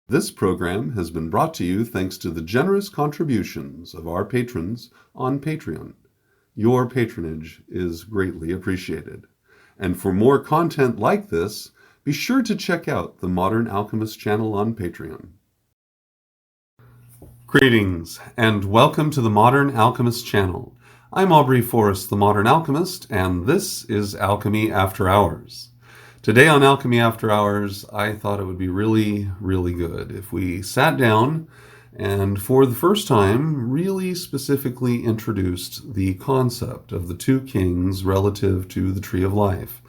This program has been brought to you thanks to the generous contributions of our patrons on Patreon. Your patronage is greatly appreciated. And for more content like this, be sure to check out the Modern Alchemist channel on Patreon. Greetings, and welcome to the Modern Alchemist channel. I'm Aubrey Forrest, the Modern Alchemist, and this is Alchemy After Hours. Today on Alchemy After Hours, I thought it would be really good if we sat down and for the first time really specifically introduced the concept of the two kings relative to the Tree of Life.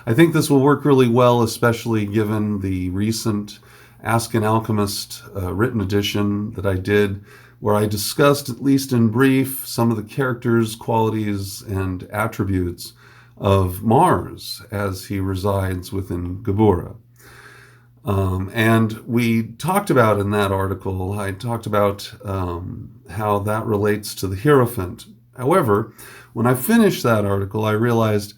I think this will work really well, especially given the recent Ask an Alchemist written edition that I did, where I discussed, at least in brief, some of the characters, qualities, and attributes of Mars as he resides within Geburah. And we talked about in that article, I talked about how that relates to the Hierophant. However, when I finished that article, I realized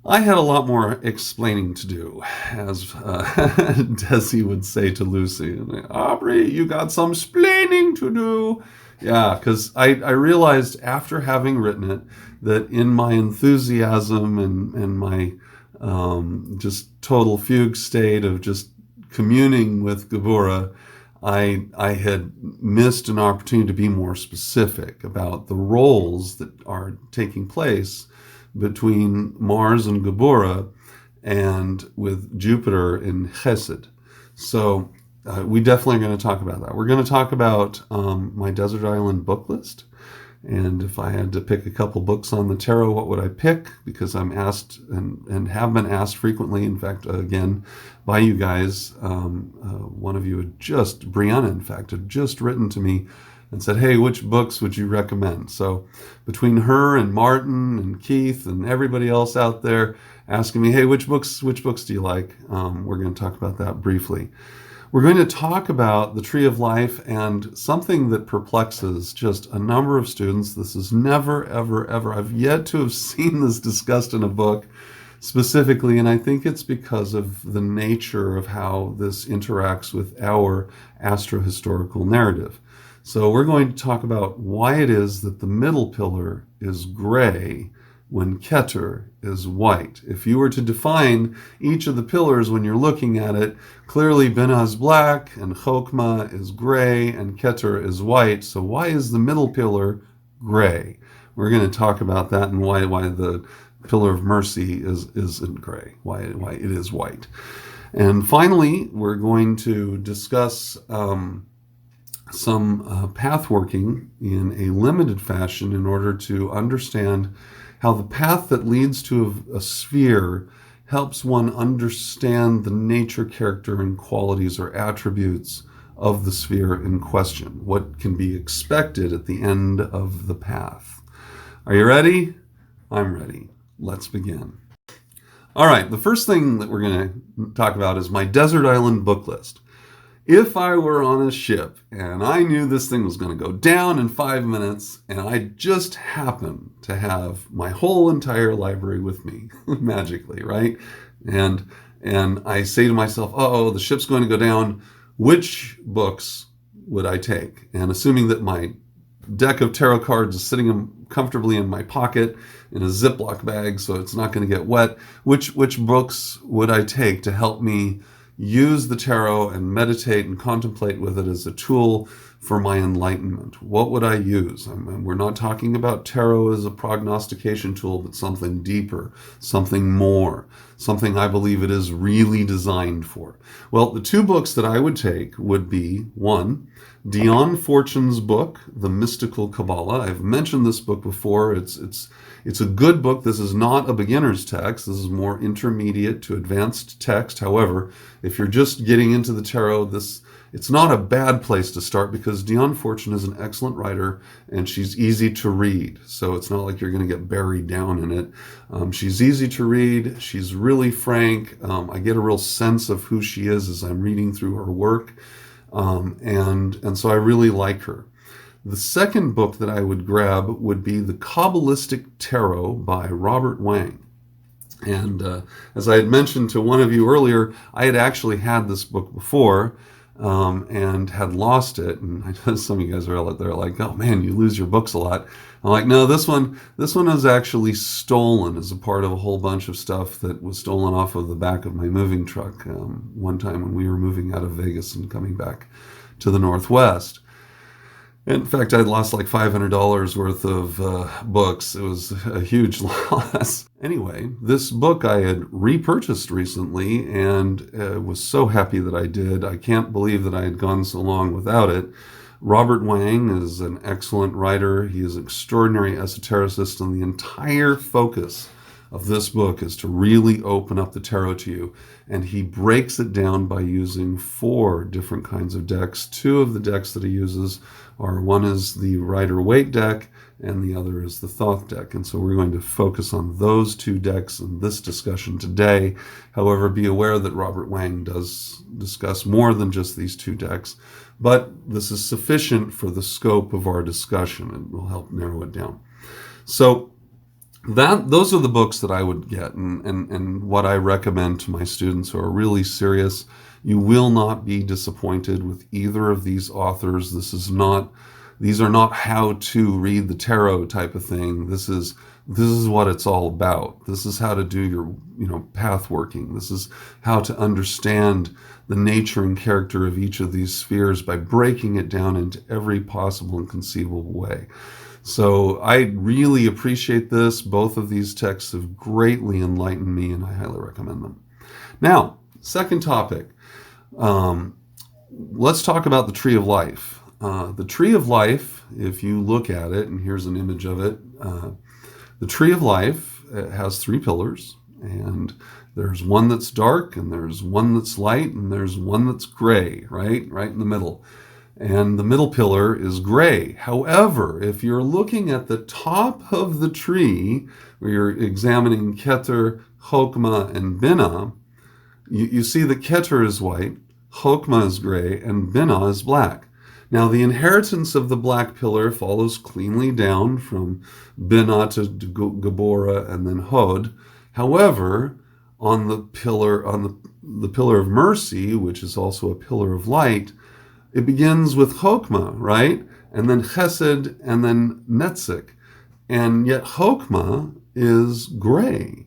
I had a lot more explaining to do, as Desi would say to Lucy. Aubrey, you got some splaining to do. Yeah, because I realized after having written it that in my enthusiasm and my just total fugue state of just communing with Geburah, I had missed an opportunity to be more specific about the roles that are taking place between Mars and Geburah and with Jupiter in Chesed. So we definitely are going to talk about that. We're going to talk about my Desert Island book list. And if I had to pick a couple books on the tarot, what would I pick? Because I'm asked and have been asked frequently, in fact, again, by you guys. One of you Brianna, in fact, had just written to me and said, hey, which books would you recommend? So between her and Martin and Keith and everybody else out there asking me, hey, which books do you like? We're going to talk about that briefly. We're going to talk about the Tree of Life and something that perplexes just a number of students. This is never, ever, I've yet to have seen this discussed in a book specifically, and I think it's because of the nature of how this interacts with our astrohistorical narrative. So we're going to talk about why it is that the middle pillar is gray when Kether is white. If you were to define each of the pillars when you're looking at it, clearly Binah is black and Chokmah is gray and Kether is white. So why is the middle pillar gray? We're going to talk about that and why the pillar of mercy isn't gray, why it is white. And finally, we're going to discuss some path working in a limited fashion in order to understand how the path that leads to a sphere helps one understand the nature, character, and qualities or attributes of the sphere in question, what can be expected at the end of the path. Are you ready? I'm ready. Let's begin. All right, the first thing that we're going to talk about is my Desert Island book list. If I were on a ship and I knew this thing was going to go down in 5 minutes and I just happened to have my whole entire library with me, magically, right? And I say to myself, uh-oh, the ship's going to go down, which books would I take? And assuming that my deck of tarot cards is sitting comfortably in my pocket in a Ziploc bag so it's not going to get wet, which books would I take to help me use the tarot and meditate and contemplate with it as a tool for my enlightenment? What would I use? We're not talking about tarot as a prognostication tool, but something deeper, something more, something I believe it is really designed for. Well, the two books that I would take would be, one, Dion Fortune's book, The Mystical Kabbalah. I've mentioned this book before. It's a good book. This is not a beginner's text. This is more intermediate to advanced text. However, if you're just getting into the tarot, it's not a bad place to start because Dion Fortune is an excellent writer and she's easy to read. So it's not like you're going to get buried down in it. She's easy to read. She's really frank. I get a real sense of who she is as I'm reading through her work. And so I really like her. The second book that I would grab would be The Kabbalistic Tarot by Robert Wang. And as I had mentioned to one of you earlier, I had actually had this book before. and had lost it. And I know some of you guys are out there like, "Oh man, you lose your books a lot." I'm like, no, this one was actually stolen as a part of a whole bunch of stuff that was stolen off of the back of my moving truck one time when we were moving out of Vegas and coming back to the Northwest. In fact, I'd lost like $500 worth of books. It was a huge loss. Anyway, this book I had repurchased recently and was so happy that I did. I can't believe that I had gone so long without it. Robert Wang is an excellent writer. He is an extraordinary esotericist, and the entire focus of this book is to really open up the tarot to you. And he breaks it down by using 4 different kinds of decks. 2 of the decks that he uses are, one is the Rider-Waite deck, and the other is the Thoth deck. And so we're going to focus on those 2 decks in this discussion today. However, be aware that Robert Wang does discuss more than just these 2 decks, but this is sufficient for the scope of our discussion and will help narrow it down. So those are the books that I would get, and what I recommend to my students who are really serious. You will not be disappointed with either of these authors. These are not how to read the tarot type of thing. This is what it's all about. This is how to do your path working. This is how to understand the nature and character of each of these spheres by breaking it down into every possible and conceivable way. So I really appreciate this. Both of these texts have greatly enlightened me, and I highly recommend them. Now, second topic. Let's talk about the Tree of Life. The Tree of Life, if you look at it, and here's an image of it, the Tree of Life has 3 pillars, and there's one that's dark, and there's one that's light, and there's one that's gray, right in the middle. And the middle pillar is gray. However, if you're looking at the top of the tree, where you're examining Kether, Chokmah, and Binah, you see that Kether is white, Chokmah is gray, and Binah is black. Now, the inheritance of the black pillar follows cleanly down from Binah to Geburah and then Hod. However, on the pillar of mercy, which is also a pillar of light, it begins with Chokmah, right? And then Chesed, and then Netzik. And yet Chokmah is gray,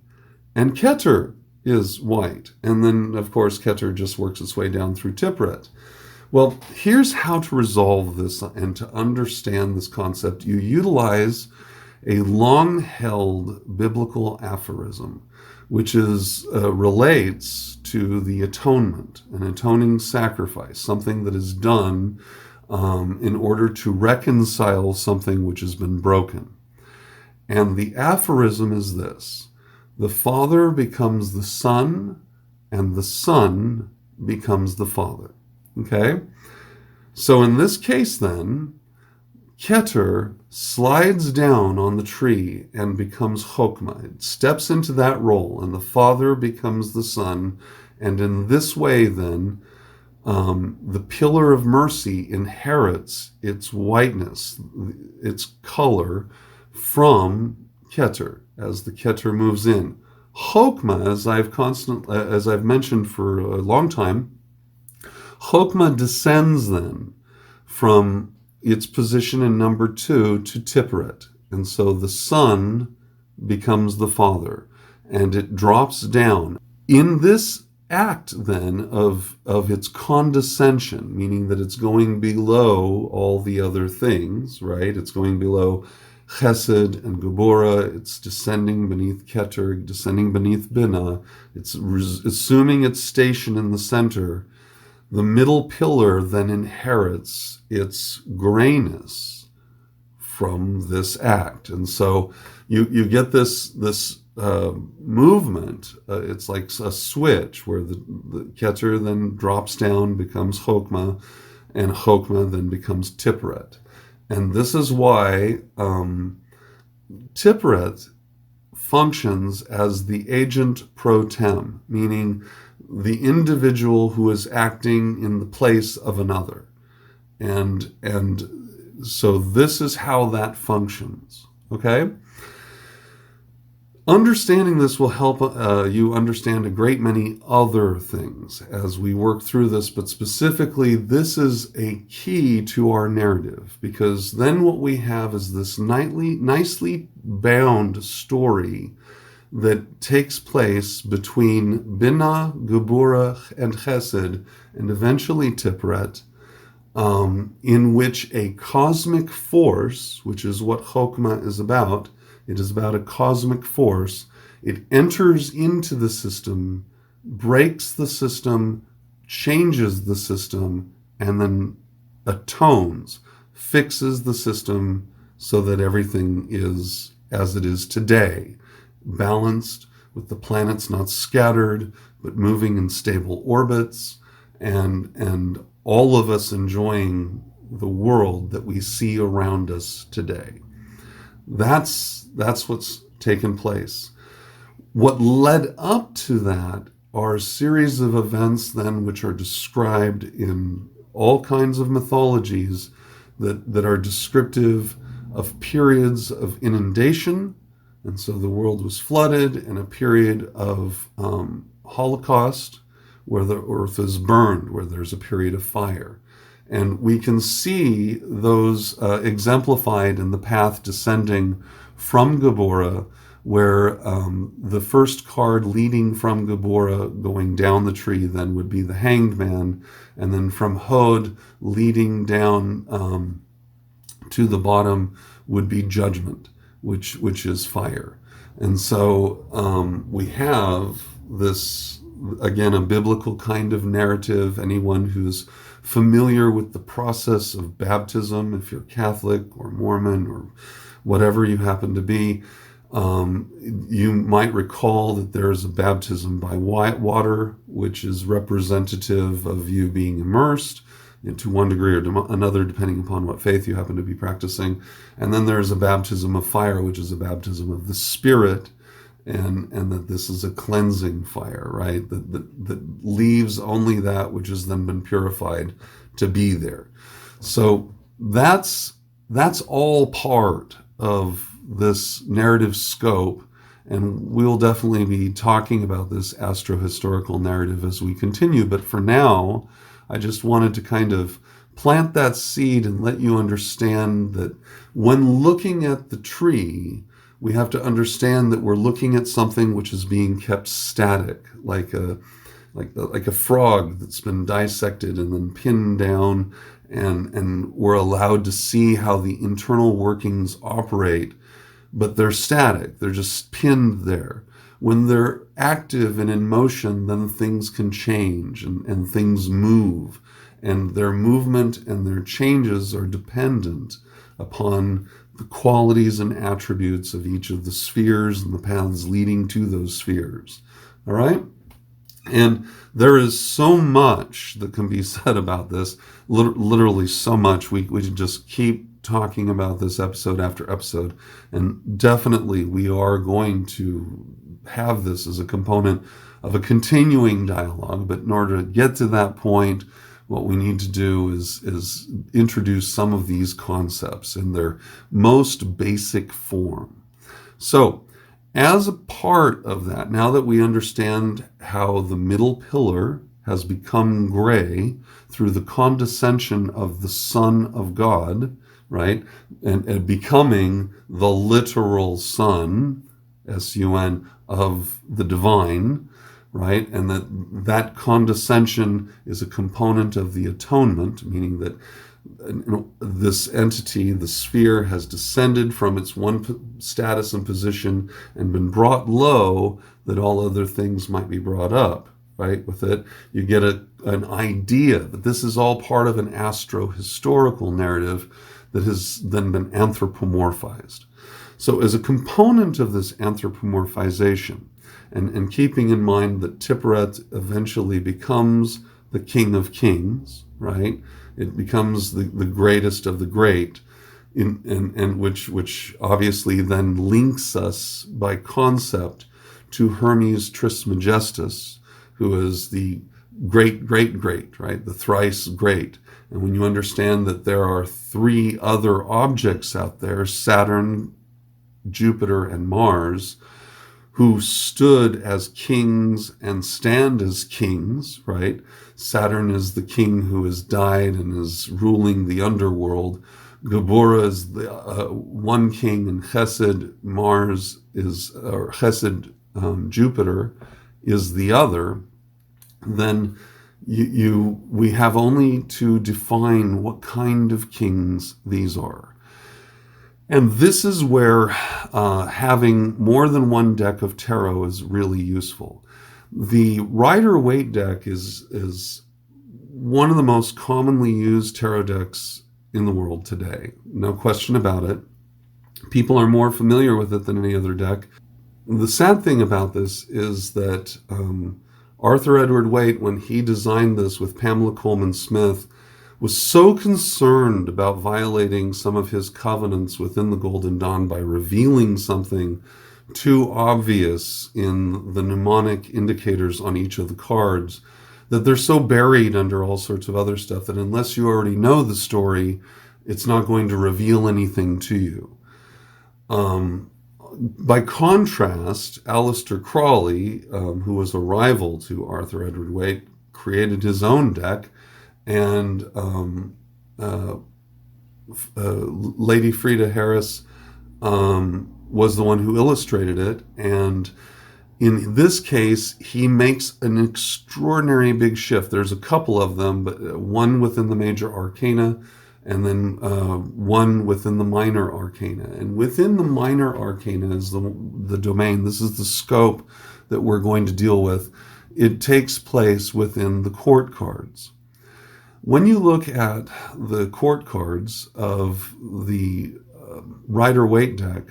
and Kether is white. And then, of course, Kether just works its way down through Tiferet. Well, here's how to resolve this and to understand this concept. You utilize a long-held biblical aphorism, which relates to the atonement, an atoning sacrifice, something that is done in order to reconcile something which has been broken. And the aphorism is this: the Father becomes the Son, and the Son becomes the Father. Okay? So in this case then, Kether slides down on the tree and becomes Chokmah. It steps into that role, and the Father becomes the Son. And in this way then, the pillar of mercy inherits its whiteness, its color, from Kether as the Kether moves in. Chokmah, as I've mentioned for a long time, Chokmah descends then from its position in number 2 to Tiferet. And so the Son becomes the Father, and it drops down. In this act then of its condescension, meaning that it's going below all the other things, right? It's going below Chesed and Geburah. It's descending beneath Kether, descending beneath Binah. It's assuming its station in the center. The middle pillar then inherits its grayness from this act. And so you get this movement. It's like a switch where the Kether then drops down, becomes Chokmah, and Chokmah then becomes Tiferet. And this is why Tiferet functions as the agent pro tem, meaning the individual who is acting in the place of another. And so this is how that functions, okay? Understanding this will help you understand a great many other things as we work through this, but specifically, this is a key to our narrative, because then what we have is this nicely bound story that takes place between Binah, Geburah, and Chesed, and eventually Tiferet, in which a cosmic force, which is what Chokmah is about, it is about a cosmic force. It enters into the system, breaks the system, changes the system, and then atones, fixes the system so that everything is as it is today, balanced, with the planets not scattered, but moving in stable orbits, and all of us enjoying the world that we see around us today. That's what's taken place. What led up to that are a series of events then which are described in all kinds of mythologies that are descriptive of periods of inundation, and so the world was flooded, and a period of Holocaust where the earth is burned, where there's a period of fire. And we can see those exemplified in the path descending from Geburah, where the first card leading from Geburah going down the tree then would be the Hanged Man, and then from Hod leading down to the bottom would be Judgment, which is fire. And so we have this, again, a biblical kind of narrative. Anyone who's familiar with the process of baptism, if you're Catholic or Mormon or whatever you happen to be, you might recall that there's a baptism by water, which is representative of you being immersed to one degree or another, depending upon what faith you happen to be practicing. And then there's a baptism of fire, which is a baptism of the Spirit, and that this is a cleansing fire, right? That leaves only that which has then been purified to be there. So that's all part of this narrative scope, and we'll definitely be talking about this astrohistorical narrative as we continue. But for now, I just wanted to kind of plant that seed and let you understand that when looking at the tree, we have to understand that we're looking at something which is being kept static, like a frog that's been dissected and then pinned down, and we're allowed to see how the internal workings operate, but they're static. They're just pinned there. When they're active and in motion, then things can change and things move, and their movement and their changes are dependent upon the qualities and attributes of each of the spheres and the paths leading to those spheres. All right? And there is so much that can be said about this, literally so much. We can just keep talking about this episode after episode, and definitely we are going to have this as a component of a continuing dialogue. But in order to get to that point, what we need to do is introduce some of these concepts in their most basic form. So, as a part of that, now that we understand how the middle pillar has become gray through the condescension of the Son of God, right, and becoming the literal Son, S-U-N, of the divine, right? And that condescension is a component of the atonement, meaning that this entity, the sphere, has descended from its one status and position and been brought low that all other things might be brought up, right? With it, you get an idea that this is all part of an astro-historical narrative that has then been anthropomorphized. So as a component of this anthropomorphization, and keeping in mind that Tiferet eventually becomes the King of Kings, right? It becomes the greatest of the great, and which obviously then links us by concept to Hermes Trismegistus, who is the great, right? The thrice great. And when you understand that there are three other objects out there, Saturn, Jupiter, and Mars, who stood as kings and stand as kings, right? Saturn is the king who has died and is ruling the underworld. Geburah is the one king, and Chesed, Mars is, or Chesed, Jupiter is the other. Then we have only to define what kind of kings these are. And this is where having more than one deck of tarot is really useful. The Rider-Waite deck is one of the most commonly used tarot decks in the world today. No question about it. People are more familiar with it than any other deck. The sad thing about this is that Arthur Edward Waite, when he designed this with Pamela Coleman Smith, was so concerned about violating some of his covenants within the Golden Dawn by revealing something too obvious in the mnemonic indicators on each of the cards, that they're so buried under all sorts of other stuff that unless you already know the story, it's not going to reveal anything to you. By contrast, Aleister Crowley, who was a rival to Arthur Edward Waite, created his own deck, and Lady Frieda Harris was the one who illustrated it. And in this case, he makes an extraordinary big shift. There's a couple of them, but one within the major arcana, and then one within the minor arcana. And within the minor arcana is the domain. This is the scope that we're going to deal with. It takes place within the court cards. When you look at the court cards of the Rider-Waite deck,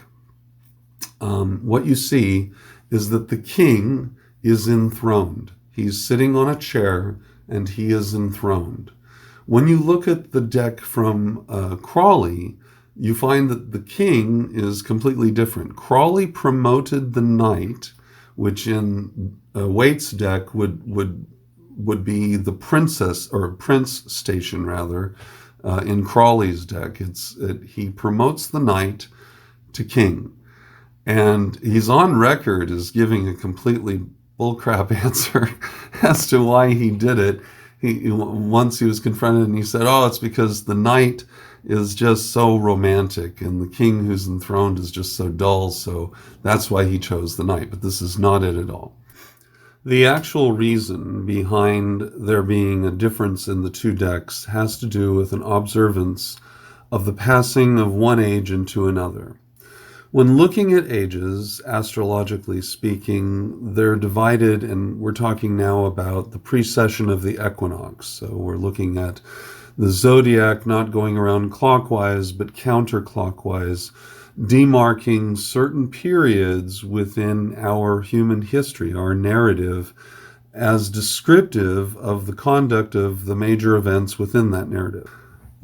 what you see is that the king is enthroned. He's sitting on a chair and he is enthroned. When you look at the deck from Crowley, you find that the king is completely different. Crowley promoted the knight, which in Waite's deck would be the princess, or prince station rather, in Crowley's deck. He promotes the knight to king. And he's on record as giving a completely bullcrap answer as to why he did it. Once he was confronted and he said, oh, it's because the knight is just so romantic and the king who's enthroned is just so dull, so that's why he chose the knight. But this is not it at all. The actual reason behind there being a difference in the two decks has to do with an observance of the passing of one age into another. When looking at ages, astrologically speaking, they're divided, and we're talking now about the precession of the equinox. So we're looking at the zodiac not going around clockwise, but counterclockwise, demarking certain periods within our human history, our narrative, as descriptive of the conduct of the major events within that narrative.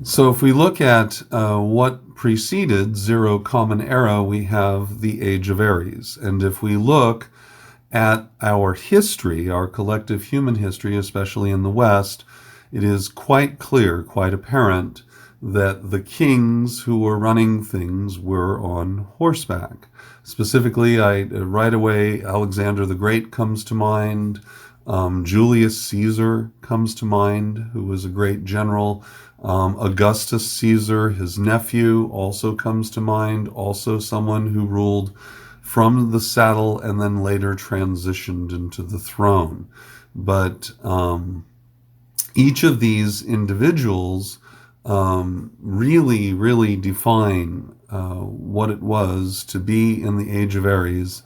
So if we look at what preceded Zero Common Era, we have the Age of Aries. And if we look at our history, our collective human history, especially in the West, it is quite clear, quite apparent, that the kings who were running things were on horseback. Specifically, right away, Alexander the Great comes to mind. Julius Caesar comes to mind, who was a great general. Augustus Caesar, his nephew, also comes to mind, also someone who ruled from the saddle and then later transitioned into the throne. But each of these individuals really, really define what it was to be in the Age of Aries,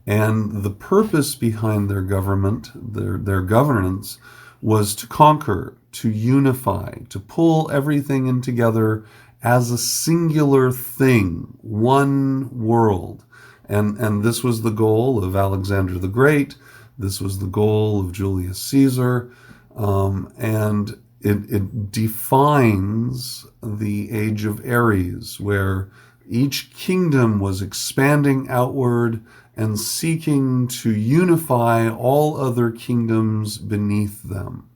and the purpose behind their government, their governance, was to conquer, to unify, to pull everything in together as a singular thing, one world. And this was the goal of Alexander the Great. This was the goal of Julius Caesar. And it defines the Age of Aries, where each kingdom was expanding outward and seeking to unify all other kingdoms beneath them.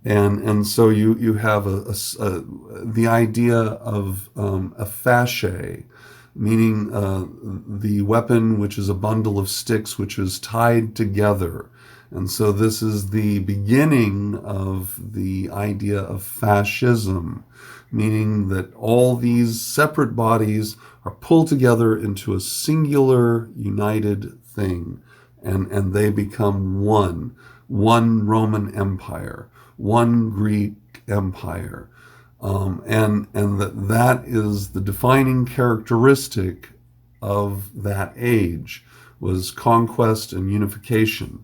And so you have the idea of a fasce, meaning the weapon, which is a bundle of sticks, which is tied together. And so this is the beginning of the idea of fascism, meaning that all these separate bodies are pulled together into a singular, united thing, and they become one Roman Empire, one Greek Empire. And that is the defining characteristic of that age, was conquest and unification.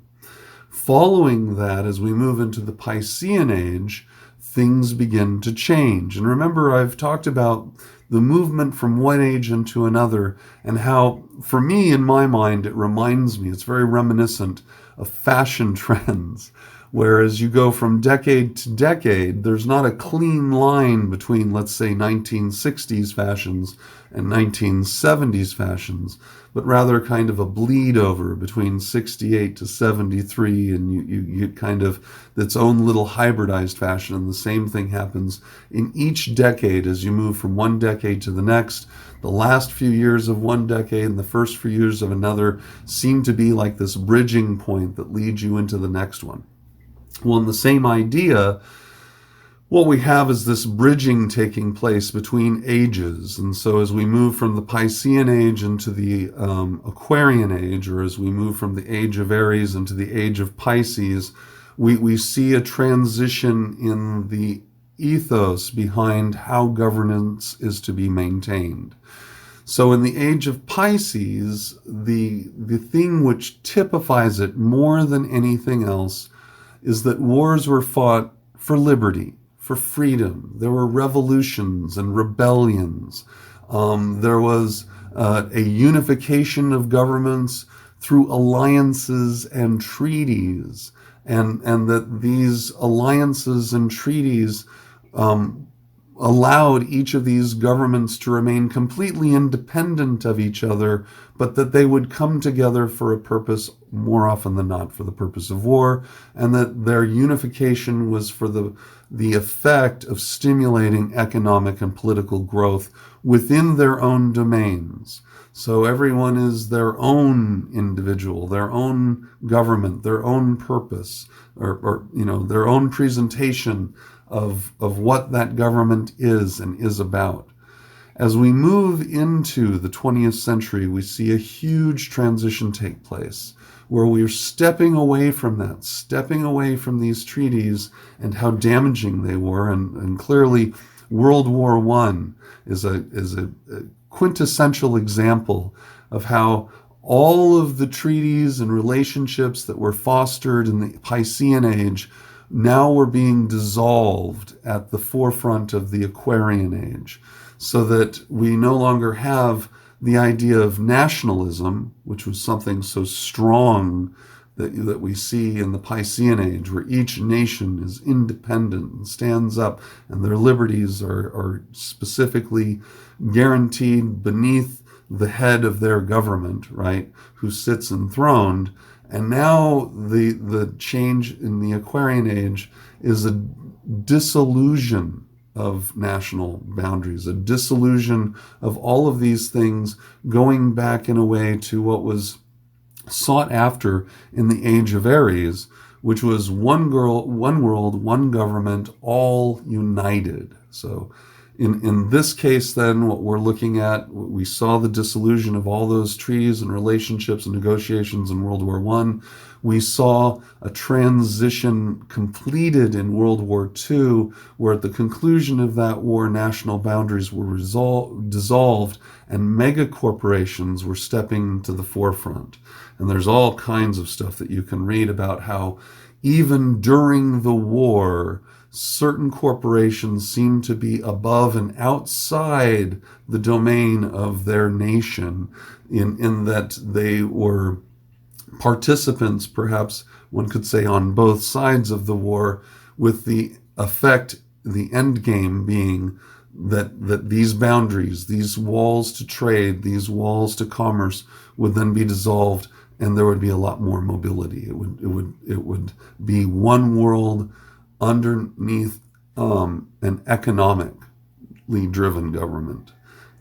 Following that, as we move into the Piscean age, things begin to change. And remember, I've talked about the movement from one age into another, and how, for me, in my mind, it reminds me, it's very reminiscent of fashion trends. Whereas you go from decade to decade, there's not a clean line between, let's say, 1960s fashions and 1970s fashions, but rather kind of a bleed over between 68 to 73, and you get kind of its own little hybridized fashion. And the same thing happens in each decade as you move from one decade to the next. The last few years of one decade and the first few years of another seem to be like this bridging point that leads you into the next one. Well, in the same idea, what we have is this bridging taking place between ages. And so as we move from the Piscean age into the Aquarian age, or as we move from the age of Aries into the age of Pisces, we see a transition in the ethos behind how governance is to be maintained. So in the age of Pisces, the thing which typifies it more than anything else is that wars were fought for liberty, for freedom. There were revolutions and rebellions. There was a unification of governments through alliances and treaties, and that these alliances and treaties allowed each of these governments to remain completely independent of each other, but that they would come together for a purpose, more often than not for the purpose of war, and that their unification was for the effect of stimulating economic and political growth within their own domains. So everyone is their own individual, their own government, their own purpose, or their own presentation of what that government is and is about. As we move into the 20th century, we see a huge transition take place, where we're stepping away from that, stepping away from these treaties and how damaging they were. And clearly, World War I is a quintessential example of how all of the treaties and relationships that were fostered in the Piscean age now were being dissolved at the forefront of the Aquarian age, so that we no longer have the idea of nationalism, which was something so strong that we see in the Piscean age, where each nation is independent and stands up, and their liberties are specifically guaranteed beneath the head of their government, right, who sits enthroned. And now the change in the Aquarian age is a dissolution of national boundaries, a dissolution of all of these things, going back in a way to what was sought after in the age of Aries, which was one world, one government, all united. So in this case, then, what we're looking at, we saw the dissolution of all those treaties and relationships and negotiations in World War I. We saw a transition completed in World War II, where at the conclusion of that war, national boundaries were dissolved, and mega corporations were stepping to the forefront. And there's all kinds of stuff that you can read about how even during the war, certain corporations seem to be above and outside the domain of their nation, in that they were participants, perhaps one could say, on both sides of the war, with the effect, the end game being that these boundaries, these walls to trade, these walls to commerce would then be dissolved, and there would be a lot more mobility. It would be one world underneath an economically driven government.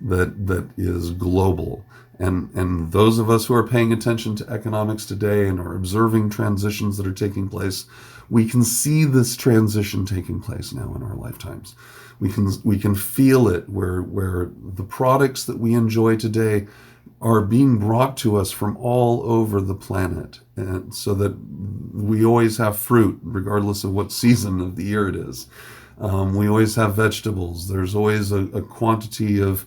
that is global. And those of us who are paying attention to economics today and are observing transitions that are taking place, we can see this transition taking place now in our lifetimes. We can feel it where the products that we enjoy today are being brought to us from all over the planet, and so that we always have fruit regardless of what season of the year it is. We always have vegetables. There's always a quantity of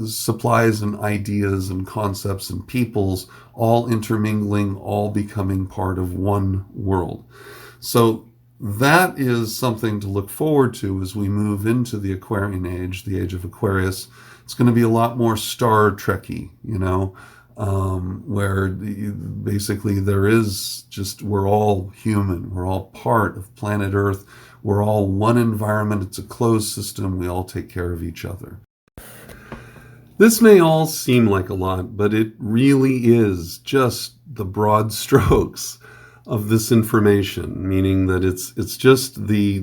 supplies and ideas and concepts and peoples all intermingling, all becoming part of one world. So that is something to look forward to as we move into the Aquarian age, the age of Aquarius. It's going to be a lot more Star Trek-y, where basically there is just, we're all human. We're all part of planet Earth. We're all one environment. It's a closed system. We all take care of each other. This may all seem like a lot, but it really is just the broad strokes of this information, meaning that it's just the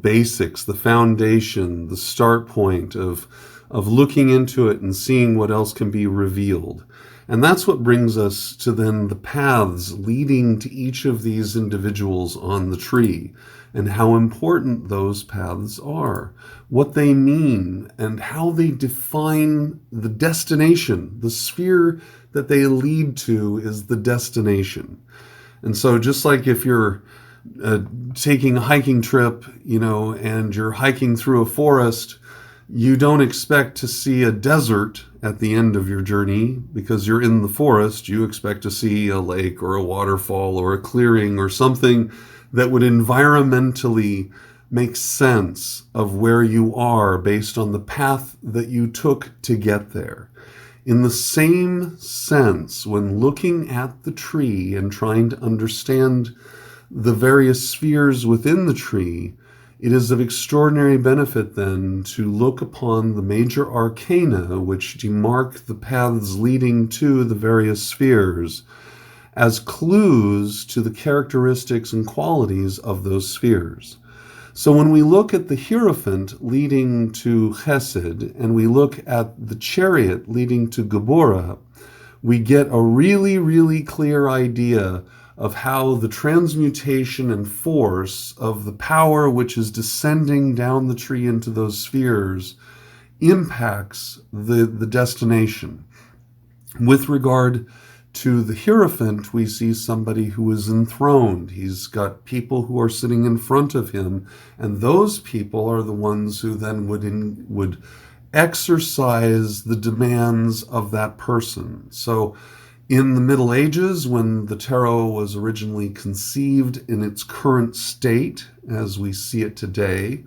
basics, the foundation, the start point of looking into it and seeing what else can be revealed. And that's what brings us to then the paths leading to each of these individuals on the tree, and how important those paths are, what they mean, and how they define the destination. The sphere that they lead to is the destination. And so just like if you're taking a hiking trip, and you're hiking through a forest, you don't expect to see a desert at the end of your journey because you're in the forest. You expect to see a lake or a waterfall or a clearing or something that would environmentally make sense of where you are based on the path that you took to get there. In the same sense, when looking at the tree and trying to understand the various spheres within the tree, it is of extraordinary benefit then to look upon the major arcana which demark the paths leading to the various spheres as clues to the characteristics and qualities of those spheres. So when we look at the Hierophant leading to Chesed, and we look at the Chariot leading to Geburah, we get a really, really clear idea of how the transmutation and force of the power which is descending down the tree into those spheres impacts the destination. With regard to the Hierophant, we see somebody who is enthroned. He's got people who are sitting in front of him, and those people are the ones who then would exercise the demands of that person. So in the Middle Ages, when the tarot was originally conceived in its current state, as we see it today,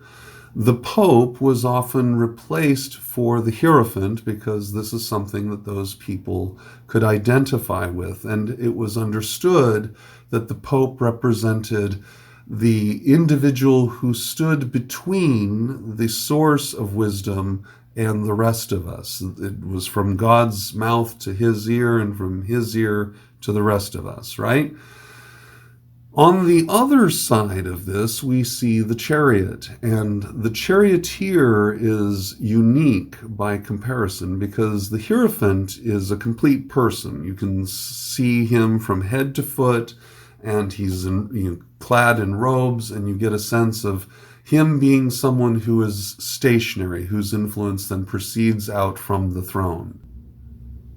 the Pope was often replaced for the Hierophant because this is something that those people could identify with. And it was understood that the Pope represented the individual who stood between the source of wisdom and the rest of us. It was from God's mouth to his ear and from his ear to the rest of us, right? On the other side of this, we see the Chariot, and the charioteer is unique by comparison because the Hierophant is a complete person. You can see him from head to foot, and he's clad in robes, and you get a sense of him being someone who is stationary, whose influence then proceeds out from the throne.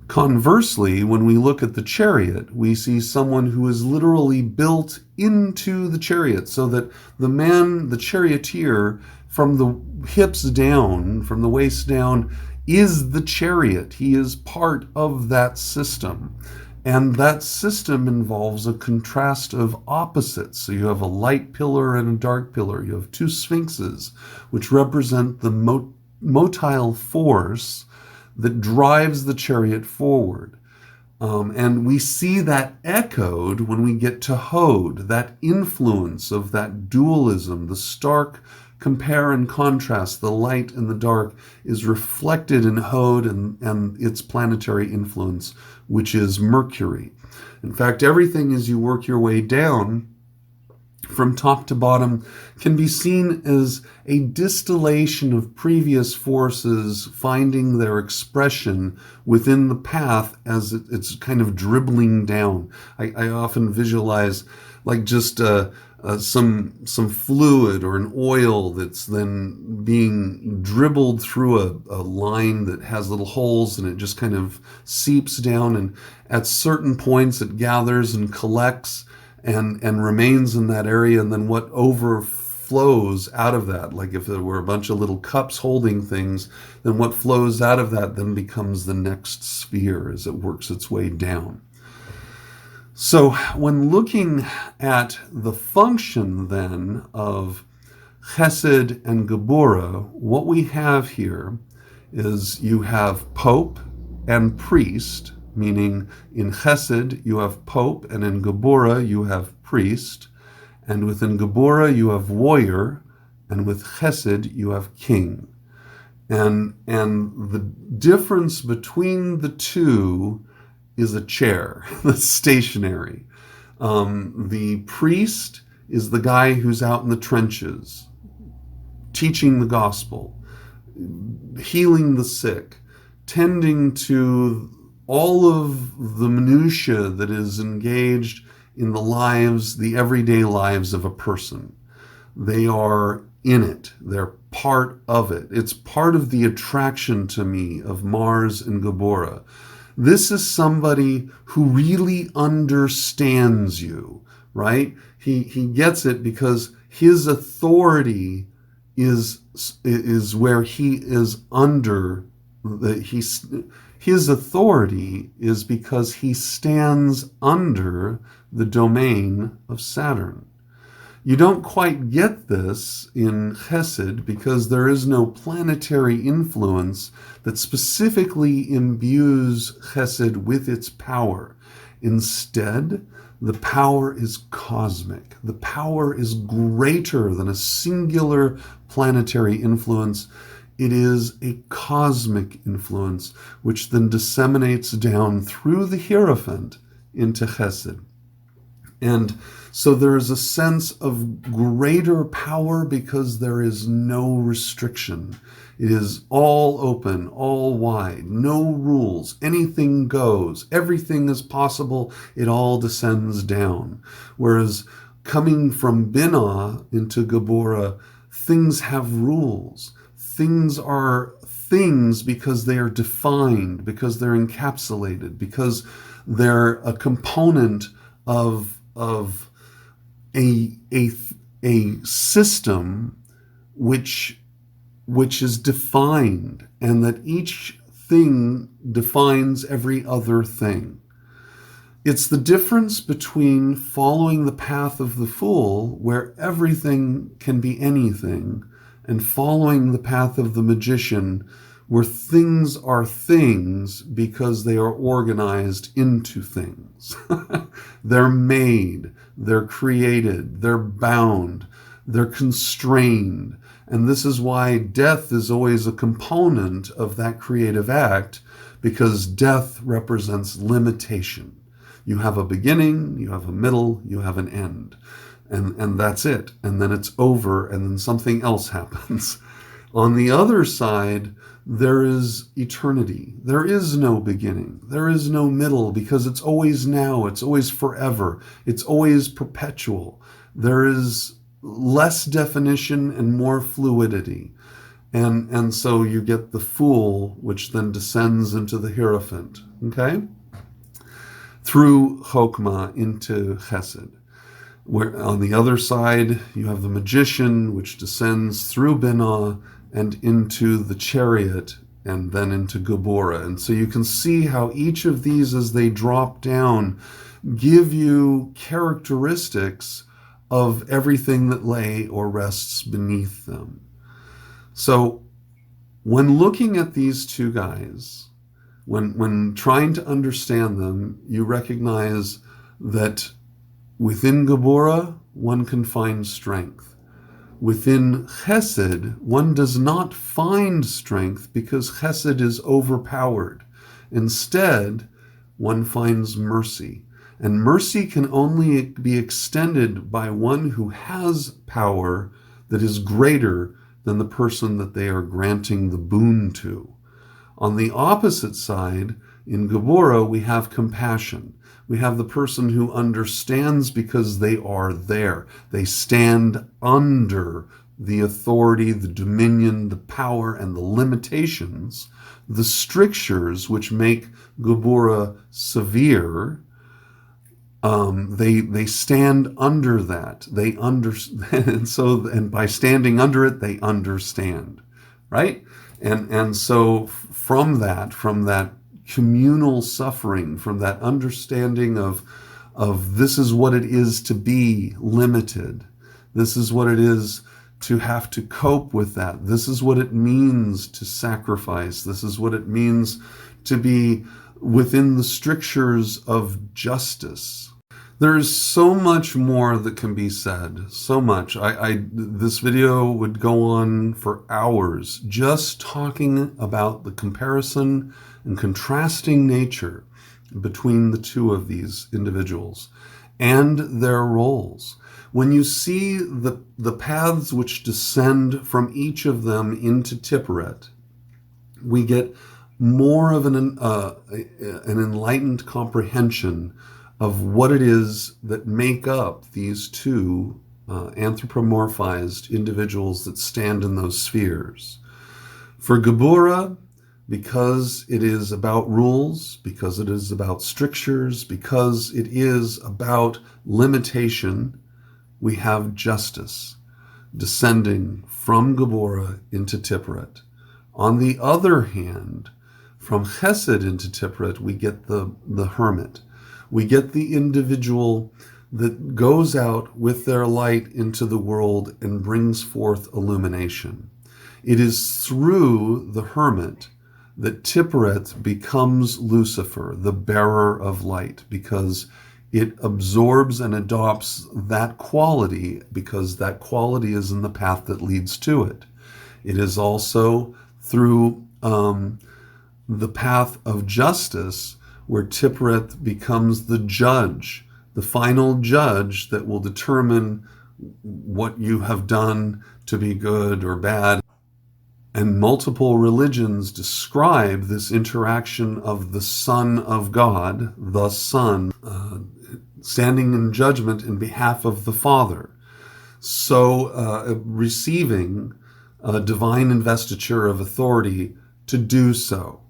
Conversely, when we look at the Chariot, we see someone who is literally built into the chariot, so that the man, the charioteer, from the hips down, from the waist down, is the chariot. He is part of that system. And that system involves a contrast of opposites. So you have a light pillar and a dark pillar. You have two sphinxes, which represent the motile force that drives the chariot forward. And we see that echoed when we get to Hod, that influence of that dualism, the stark compare and contrast, the light and the dark, is reflected in Hod and its planetary influence, which is Mercury. In fact, everything as you work your way down from top to bottom can be seen as a distillation of previous forces finding their expression within the path as it's kind of dribbling down. I often visualize like just some fluid or an oil that's then being dribbled through a line that has little holes, and it just kind of seeps down, and at certain points it gathers and collects and remains in that area, and then what overflows out of that, like if there were a bunch of little cups holding things, then what flows out of that then becomes the next sphere as it works its way down. So when looking at the function then of Chesed and Geburah, what we have here is you have Pope and priest, meaning in Chesed you have Pope, and in Geburah you have priest, and within Geburah you have warrior, and with Chesed you have king. And the difference between the two is a chair that's stationary. The priest is the guy who's out in the trenches, teaching the gospel, healing the sick, tending to all of the minutiae that is engaged in the lives, the everyday lives of a person. They are in it. They're part of it. It's part of the attraction to me of Mars and Geburah. This is somebody who really understands you, right? He gets it because his authority is where he is under his authority is because he stands under the domain of Saturn. You don't quite get this in Chesed because there is no planetary influence that specifically imbues Chesed with its power. Instead, the power is cosmic. The power is greater than a singular planetary influence. It is a cosmic influence, which then disseminates down through the Hierophant into Chesed. And so there is a sense of greater power because there is no restriction. It is all open, all wide, no rules, anything goes, everything is possible, it all descends down. Whereas coming from Binah into Geburah, things have rules. Things are things because they are defined, because they're encapsulated, because they're a component of a system which is defined, and that each thing defines every other thing. It's the difference between following the path of the fool, where everything can be anything, and following the path of the magician, where things are things because they are organized into things. They're made, they're created, they're bound, they're constrained. And this is why death is always a component of that creative act, because death represents limitation. You have a beginning, you have a middle, you have an end. And that's it. And then it's over, and then something else happens. On the other side, there is eternity. There is no beginning. There is no middle, because it's always now. It's always forever. It's always perpetual. There is less definition and more fluidity. And so you get the fool, which then descends into the Hierophant, okay? Through Chokmah into Chesed. Where on the other side, you have the magician, which descends through Binah and into the chariot, and then into Geburah. And so you can see how each of these, as they drop down, give you characteristics of everything that lay or rests beneath them. So when looking at these two guys, when trying to understand them, you recognize that within Geburah, one can find strength. Within Chesed, one does not find strength because Chesed is overpowered. Instead, one finds mercy. And mercy can only be extended by one who has power that is greater than the person that they are granting the boon to. On the opposite side, in Geburah, we have compassion. We have the person who understands because they are there. They stand under the authority, the dominion, the power, and the limitations, the strictures which make Geburah severe. They stand under that. They understand, and by standing under it, they understand, right? And so from that communal suffering, from that understanding of this is what it is to be limited, this is what it is to have to cope with that, this is what it means to sacrifice, this is what it means to be within the strictures of justice. There's so much more that can be said, so much. This video would go on for hours just talking about the comparison and contrasting nature between the two of these individuals and their roles. When you see the paths which descend from each of them into Tipperet, we get more of an enlightened comprehension of what it is that make up these two anthropomorphized individuals that stand in those spheres. For Geburah, because it is about rules, because it is about strictures, because it is about limitation, we have justice descending from Geburah into Tipperet. On the other hand, from Chesed into Tipperet, we get the hermit. We get the individual that goes out with their light into the world and brings forth illumination. It is through the hermit that Tipperet becomes Lucifer, the bearer of light, because it absorbs and adopts that quality, because that quality is in the path that leads to it. It is also through the path of justice where Tipperet becomes the judge, the final judge that will determine what you have done to be good or bad. And multiple religions describe this interaction of the Son of God, the Son, standing in judgment in behalf of the Father. So receiving a divine investiture of authority to do so.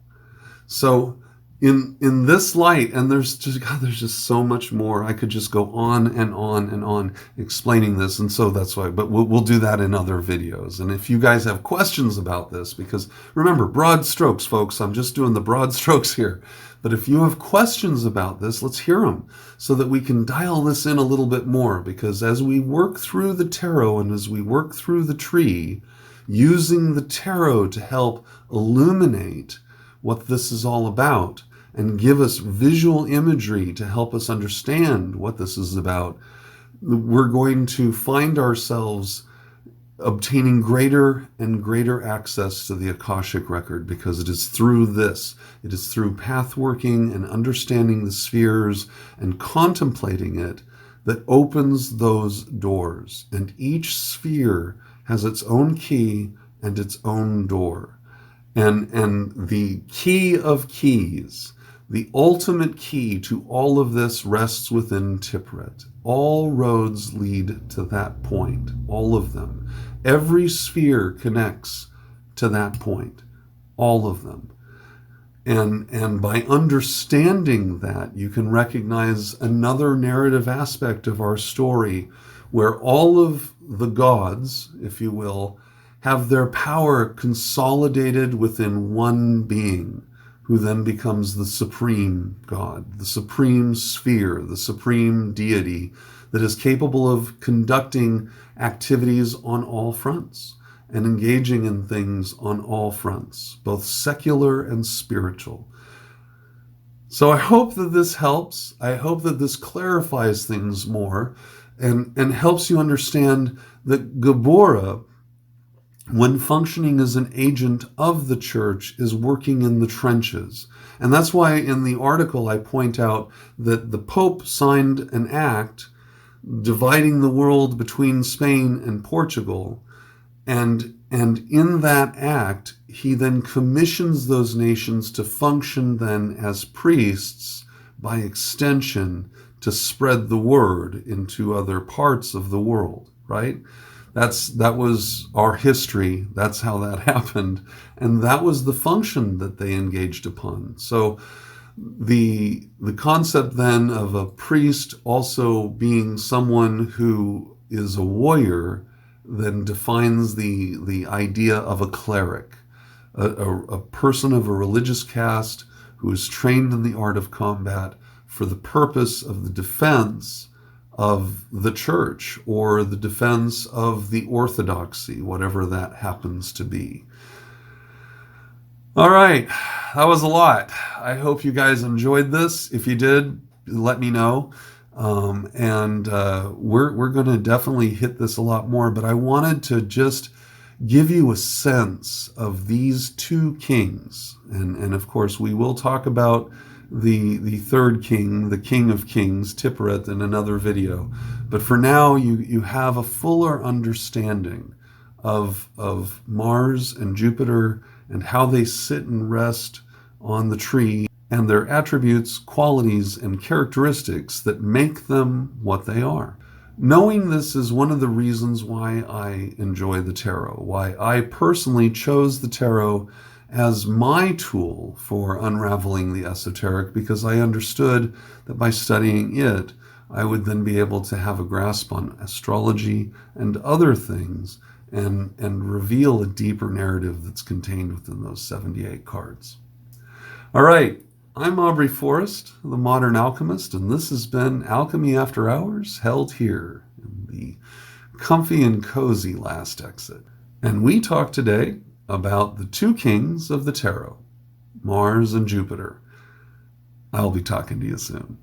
So in this light, and there's just so much more. I could just go on and on and on explaining this, and so that's why. But we'll do that in other videos. And if you guys have questions about this, because remember, broad strokes, folks. I'm just doing the broad strokes here. But if you have questions about this, let's hear them so that we can dial this in a little bit more. Because as we work through the tarot and as we work through the tree, using the tarot to help illuminate what this is all about and give us visual imagery to help us understand what this is about, we're going to find ourselves obtaining greater and greater access to the Akashic record, because it is through this, it is through path working and understanding the spheres and contemplating it that opens those doors. And each sphere has its own key and its own door. And the key of keys, the ultimate key to all of this, rests within Tipperet. All roads lead to that point, all of them. Every sphere connects to that point, all of them. And by understanding that, you can recognize another narrative aspect of our story where all of the gods, if you will, have their power consolidated within one being, who then becomes the supreme God, the supreme sphere, the supreme deity that is capable of conducting activities on all fronts and engaging in things on all fronts, both secular and spiritual. So I hope that this helps. I hope that this clarifies things more and helps you understand that Geburah when functioning as an agent of the church, is working in the trenches. And that's why in the article I point out that the Pope signed an act dividing the world between Spain and Portugal. And in that act, he then commissions those nations to function then as priests, by extension, to spread the word into other parts of the world, right? That was our history. That's how that happened. And that was the function that they engaged upon. So the concept then of a priest also being someone who is a warrior then defines the idea of a cleric, a person of a religious caste who is trained in the art of combat for the purpose of the defense of the church or the defense of the orthodoxy, whatever that happens to be. All right, that was a lot. I hope you guys enjoyed this. If you did, let me know. We're going to definitely hit this a lot more, but I wanted to just give you a sense of these two kings. And of course, we will talk about the third king, the King of Kings, Tiperet, in another video. But for now, you have a fuller understanding of Mars and Jupiter and how they sit and rest on the tree, and their attributes, qualities, and characteristics that make them what they are. Knowing this is one of the reasons why I enjoy the tarot, why I personally chose the tarot as my tool for unraveling the esoteric, because I understood that by studying it, I would then be able to have a grasp on astrology and other things and reveal a deeper narrative that's contained within those 78 cards. All right, I'm Aubrey Forrest, the Modern Alchemist, and this has been Alchemy After Hours, held here in the comfy and cozy last exit. And we talk today about the two kings of the tarot, Mars and Jupiter. I'll be talking to you soon.